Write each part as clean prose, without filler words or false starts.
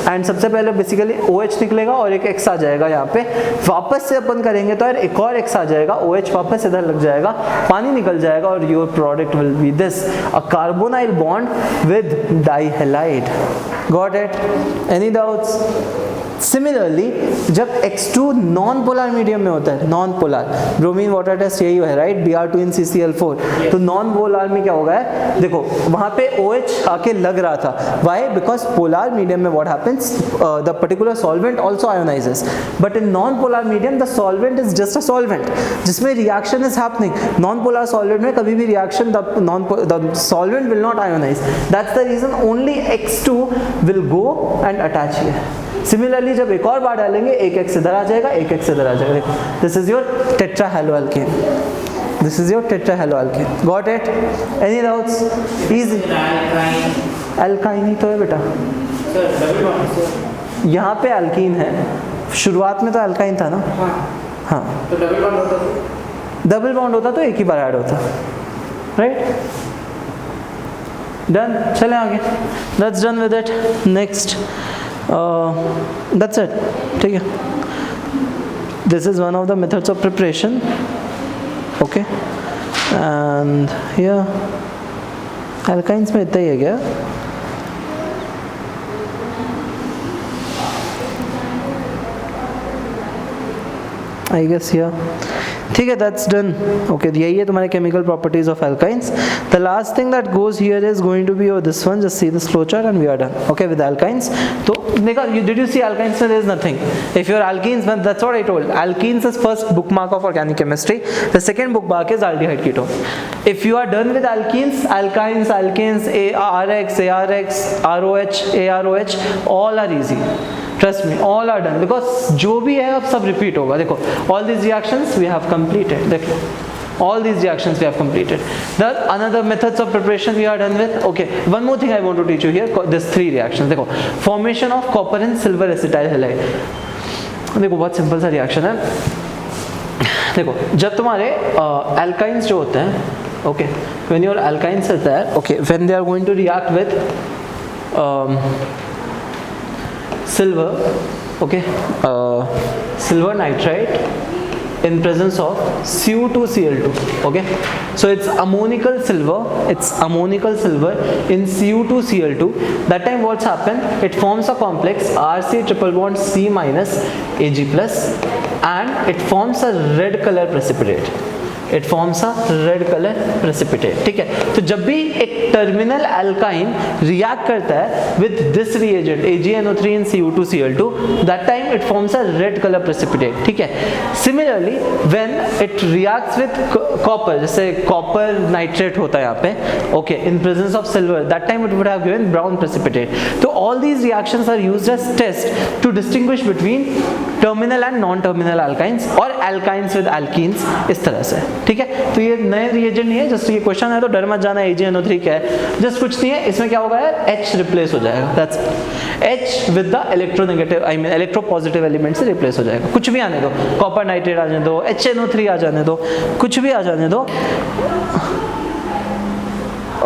And सबसे पहले basically OH निकलेगा और एक X आ जाएगा यहाँ पे, वापस से अपन करेंगे तो यार एक और X आ जाएगा, OH वापस इधर लग जाएगा, पानी निकल जाएगा और your product will be this, a carbonyl bond with dihalide. Got it? Any doubts? Similarly जब X2 नॉन पोलर मीडियम में होता है, non polar, bromine water test यही है राइट, Br2NCCl4, तो नॉन पोलर में क्या होगा है, देखो वहां पे OH आके लग रहा था, व्हाई? बिकॉज पोलर मीडियम में what happens, the particular solvent also ionises, but in non polar medium the solvent is just a solvent जिसमें reaction is happening. Non polar solvent में कभी भी reaction, the solvent will not ionise, that's the reason only X2 will go and attach here. Similarly जब एक और बार डालेंगे, एक X इधर आ जाएगा, एक X इधर आ जाएगा, देखो this is your tetrahaloalkane, this is your tetrahaloalkane. Got it? Any doubts? Easy. Alkyne ही तो है बेटा, यहाँ पे अल्कीन है, शुरुआत में तो अल्काइन था ना। हाँ, तो डबल बॉन्ड होता तो एक ही बार ऐड होता, राइट? डन, चलें आगे, that's done with it. Next, that's it, ठीक है। This is one of the methods of preparation, okay, and here alkynes में इतना ही है क्या? I guess here, ठीक है, that's done, okay, यही है तुम्हारे chemical properties of alkynes. The last thing that goes here is going to be this one, just see this flowchart and we are done, okay, with alkynes. तो देखा, did you see alkynes में there is nothing. If your alkenes, that's what I told, alkenes is first bookmark of organic chemistry, the second bookmark is aldehyde ketone. If you are done with alkenes, alkynes, alkanes, RX, ARX, ROH, AROH, all are easy. Trust me, all are done, because जो भी है अब सब repeat होगा। देखो, all these reactions we have completed, देखो, all these reactions we have completed. The another methods of preparation we are done with. Okay, one more thing I want to teach you here, this 3 reactions. देखो, formation of copper and silver acetyl halide. देखो बहुत simple सा reaction है। देखो, जब तुम्हारे alkynes जो होते हैं, okay, when your alkynes are there, okay, when they are going to react with silver, okay, silver nitride in presence of Cu2Cl2, okay, so it's ammonical silver, in Cu2Cl2. That time what's happened, it forms a complex Rc triple bond C minus Ag plus, and it forms a red color precipitate, it forms a red color precipitate, ठीक है। तो जब भी एक terminal alkyne react करता है with this reagent AgNO3 and Cu2Cl2, that time it forms a red color precipitate, ठीक है। Similarly when it reacts with copper, जैसे copper nitrate होता है यहाँ पे, okay, in presence of silver, that time it would have given brown precipitate. तो all these reactions are used as test to distinguish between terminal and non-terminal alkynes और alkynes with alkenes, इस तरह से, ठीक है। तो ये नए रिएजेंट नहीं है, जस्ट ये क्वेश्चन है तो डर मत जाना AgNO3 क्या है, जस्ट कुछ नहीं है, इसमें क्या होगा यार, H रिप्लेस हो जाएगा, that's H with the electronegative, I mean electropositive element से रिप्लेस हो जाएगा। कुछ भी आने दो, कॉपर नाइट्रेट आ जाने दो, HNO3 आ जाने दो, कुछ भी आ जाने दो,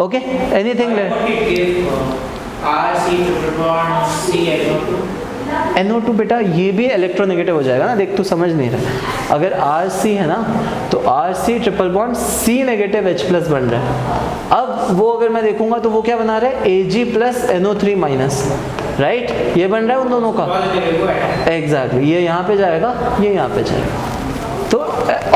ओके, एनीथिंग। NO2 बेटा ये भी इलेक्ट्रोनेगेटिव हो जाएगा ना, देख तू समझ नहीं रहा, अगर Rc है ना तो Rc triple bond C negative H plus बन रहा है। अब वो अगर मैं देखूंगा तो वो क्या बना रहा है, Ag plus NO3 minus, right, ये बन रहा है उन दोनों का, एग्जैक्टली, ये यहाँ पे जाएगा, ये यहाँ पे जाएगा। तो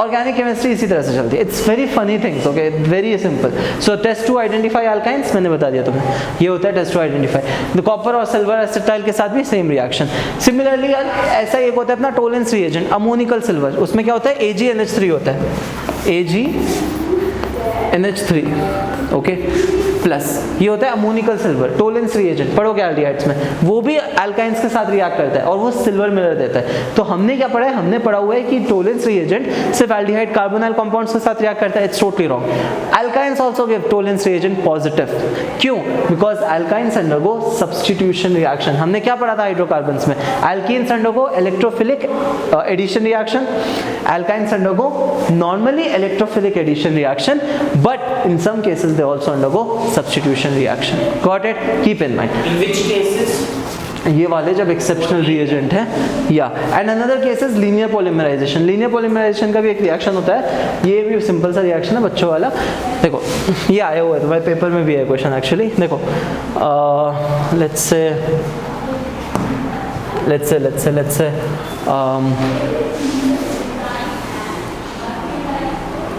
ऑर्गेनिक केमिस्ट्री इसी तरह से चलती है, it's very funny things, okay, very simple. So test to identify alkynes मैंने बता दिया तुम्हें, ये होता है test to identify. The copper और सिल्वर एसिटाइल के साथ भी सेम रिएक्शन। सिमिलरली ऐसा एक होता है अपना टोलेंस रिएजेंट, अमोनिकल सिल्वर, उसमें क्या होता है, AgNH3 होता है, AgNH3, ओके, प्लस ये होता है अमोनिकल सिल्वर, टोलेंस रिएजेंट, पढ़ोगे एल्डिहाइड्स में, वो भी अल्काइंस के साथ रिएक्ट करता है और वो सिल्वर मिलर देता है। तो हमने क्या पढ़ा है, हमने पढ़ा हुआ है कि टोलेंस रिएजेंट सिर्फ एल्डिहाइड कार्बोनाइल कंपाउंड्स के साथ रिएक्ट करता है, it's totally wrong. Alkynes also give Tollens reagent positive, क्यों, because alkynes undergo substitution reaction. हमने क्या पढ़ा था हाइड्रोकार्बन्स में, alkenes undergo electrophilic addition reaction, alkynes undergo normally electrophilic addition reaction, but in some cases they also undergo substitution reaction. Got it? Keep in mind. In which cases? ये वाले जब exceptional reagent है, या and another case is linear polymerization. Linear polymerization का भी एक reaction होता है, ये भी सिंपल सा रिएक्शन है बच्चों वाला। देखो ये आया हुआ है तुम्हारे पेपर में भी है क्वेश्चन एक्चुअली। देखो लेट्स से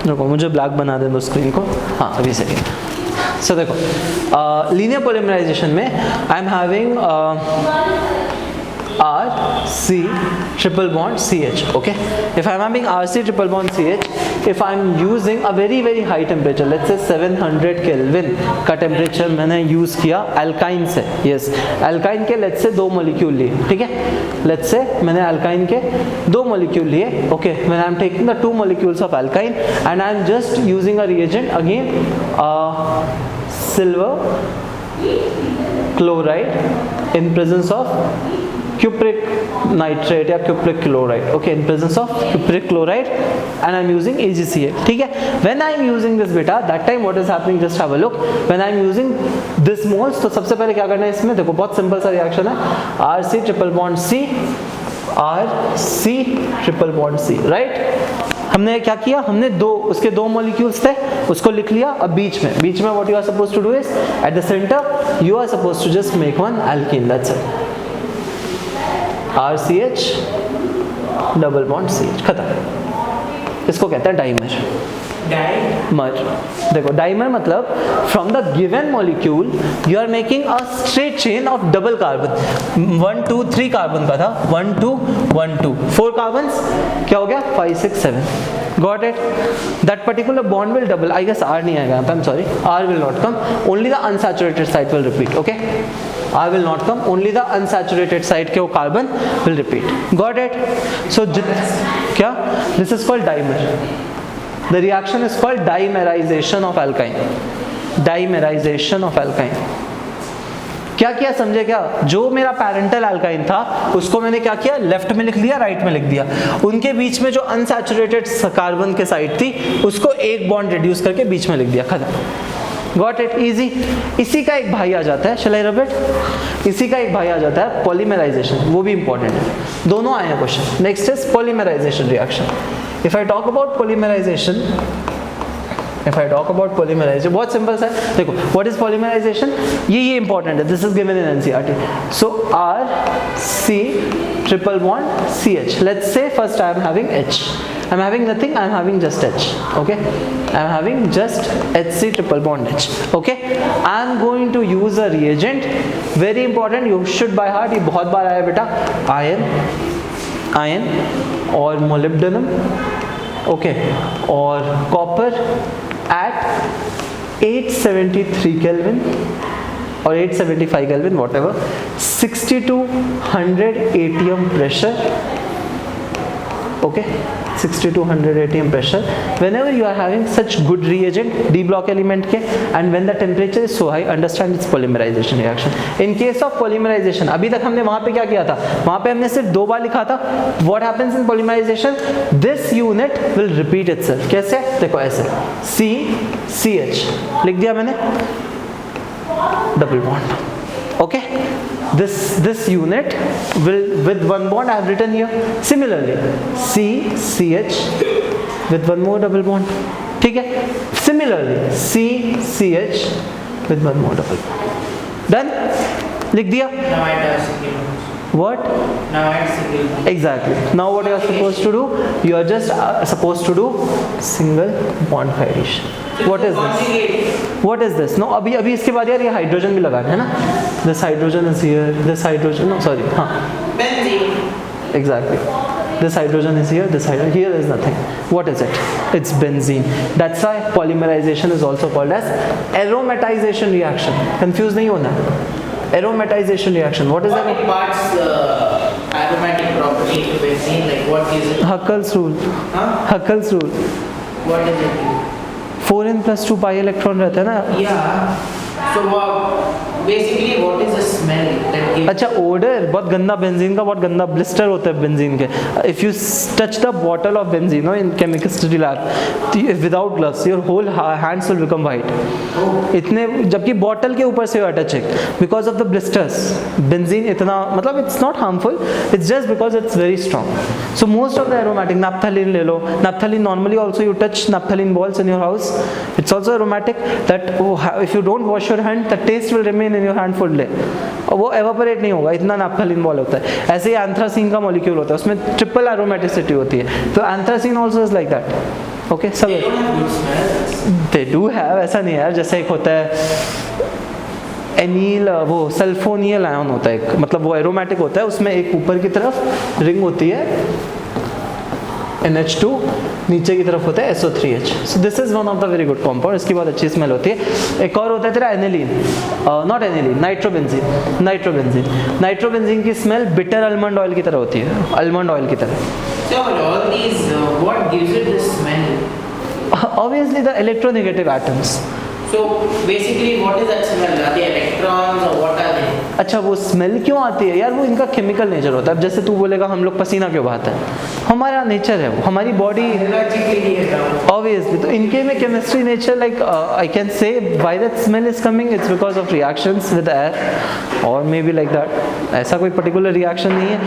देखो मुझे ब्लैक बना दे दो स्क्रीन को, हाँ अभी सही है। सो देखो लीनियर पॉलीमराइजेशन में आई am having RC triple bond CH. Okay, if I am having RC triple bond CH, if I am using a very high temperature, let's say 700 Kelvin का टेम्परेचर मैंने यूज़ किया अल्काइन से, yes, alkyne के let's say 2 molecule लिए, ठीक है, let's say मैंने alkyne के 2 मॉलिक्यूल लिए, okay, when I am taking the 2 molecules of alkyne and I am just using a reagent again, silver chloride in presence of cupric nitrate या cupric chloride, okay, in presence of cupric chloride and I'm using AgCl, ठीक है। When I'm using this beta, that time what is happening, just have a look, when I'm using this moles, तो सबसे पहले क्या करना है इसमें, देखो बहुत सिंपल सा रिएक्शन है, RC triple bond C, RC triple bond C, right. हमने क्या किया, हमने उसके 2 मॉलिक्यूल्स थे, उसको लिख लिया। अब बीच में what you are supposed to do is at the center you are supposed to just make one alkene, that's it, RCH double bond CH, खत्म। इसको कहते हैं डाइमर। देखो डाइमर मतलब from the given molecule you are making a straight chain of double carbon, 1 2 3 carbon का था, 1 2 1 2 4 carbon, क्या हो गया 5 6 7, got it. That particular bond will double, I guess R नहीं आएगा, I am sorry, R will not come, only the unsaturated site will repeat, okay, R will not come, only the unsaturated site के वो carbon will repeat, got it। So क्या, this is called dimer, the reaction is called dimerization of alkyne, dimerization of alkyne। क्या किया समझे, क्या जो मेरा parental alkyne था उसको मैंने क्या किया, लेफ्ट में लिख लिया, राइट में लिख दिया, उनके बीच में जो अनसैचुरेटेड कार्बन के साइड थी उसको एक बॉन्ड रिड्यूस करके बीच में लिख दिया, खत्म, गॉट इट, इजी। इसी का एक भाई आ जाता है, शैल आई रब इट, इसी का एक भाई आ जाता है पॉलीमराइजेशन, वो भी इंपॉर्टेंट है, दोनों आए हैं question. Next is polymerization reaction. If I talk about polymerization, बहुत सिंपल सा है, देखो व्हाट इज पॉलीमराइजेशन, ये इंपॉर्टेंट है, this is given in NCERT. So RC triple bond CH, let's say first I am having H, I'm having nothing, I'm having just H, okay, I'm having just HC triple bond H, okay, I'm going to use a reagent, very important, you should by heart, ये बहुत बार आया बेटा, iron और molybdenum, okay, और copper at 873 Kelvin or 875 Kelvin, whatever, 60 to 100 atm pressure, okay, 60 to 100 atm pressure, whenever you are having such good reagent D block element के, and when the temperature is so high, understand it's polymerization reaction. In case of polymerization, अभी तक हमने वहाँ पे क्या किया था, वहाँ पे हमने सिर्फ 2 बार लिखा था। What happens in polymerization? This unit will repeat itself. कैसे? देखो ऐसे, CH लिख दिया मैंने, double bond, okay, this unit will with one bond I have written here, similarly CH with one more double bond, ठीक है, similarly CH with one more double bond, done, लिख दिया। What? Now add single bond. Exactly. Now what you are supposed to do? You are just supposed to do single bond addition. What is this? What is this? No, अभी इसके बाद यार ये hydrogen भी लगाना है ना? This hydrogen is here. This hydrogen, no, sorry, हाँ. Benzene. Exactly. This hydrogen is here. This hydrogen here is nothing. What is it? It's benzene. That's why polymerization is also called as aromatization reaction. Confused नहीं होना. Aromatization reaction. What is that? What imparts aromatic property to benzene? Like what is it? Huckel's rule. Huh? Huckel's rule. What does it do? 4n plus 2 pi electron रहता है ना? Yeah. So basically what is the smell that gives? अच्छा order, बहुत गंदा benzene का बहुत गंदा blister होता है बेंजीन के. If you touch the bottle of benzene in chemistry lab without gloves your whole hands will become white. इतने, जबकि बॉटल के ऊपर से you are touching because of the blisters. Benzene इतना मतलब it's not harmful, it's just because it's very strong. So most of the aromatic, naphthalene ले लो, naphthalene normally also you touch naphthalene balls in your house, it's also aromatic that if you don't wash your hand the taste will remain in your hand full day, और वो evaporate नहीं होगा, इतना naphthalene ball होता है. ऐसे ही anthracene का molecule होता है, उसमें ट्रिपल aromaticity होती है, तो anthracene also is like that. Okay, सब They don't have good smell. they do have, ऐसा नहीं है यार. जैसे एक होता है एनील, वो सल्फोनियल आयन होता है एक, मतलब वो एरोमेटिक होता है, उसमें एक ऊपर की तरफ रिंग होती है NH2, नीचे की तरफ होता है SO3H. So this is one of the very good compound, इसकी बहुत अच्छी स्मेल होती है. एक और होता है तेरा aniline, not aniline, nitrobenzene. Nitrobenzene की स्मेल बिटर आलमंड ऑयल की तरह होती है, आलमंड ऑयल की तरह. So all these, what gives it the smell? Obviously the electronegative atoms. So basically what is that smell? Are they electrons or what are they? अच्छा, वो smell क्यों आती है यार, वो इनका केमिकल नेचर होता है. अब जैसे तू बोलेगा हम लोग पसीना क्यों बहाते हैं, हमारा नेचर है वो, हमारी बॉडी ऑब्वियसली. तो इनके में chemistry nature, like I can say why that smell is coming, it's because of reactions with air और मे बी लाइक दैट. ऐसा कोई पर्टिकुलर रिएक्शन नहीं है.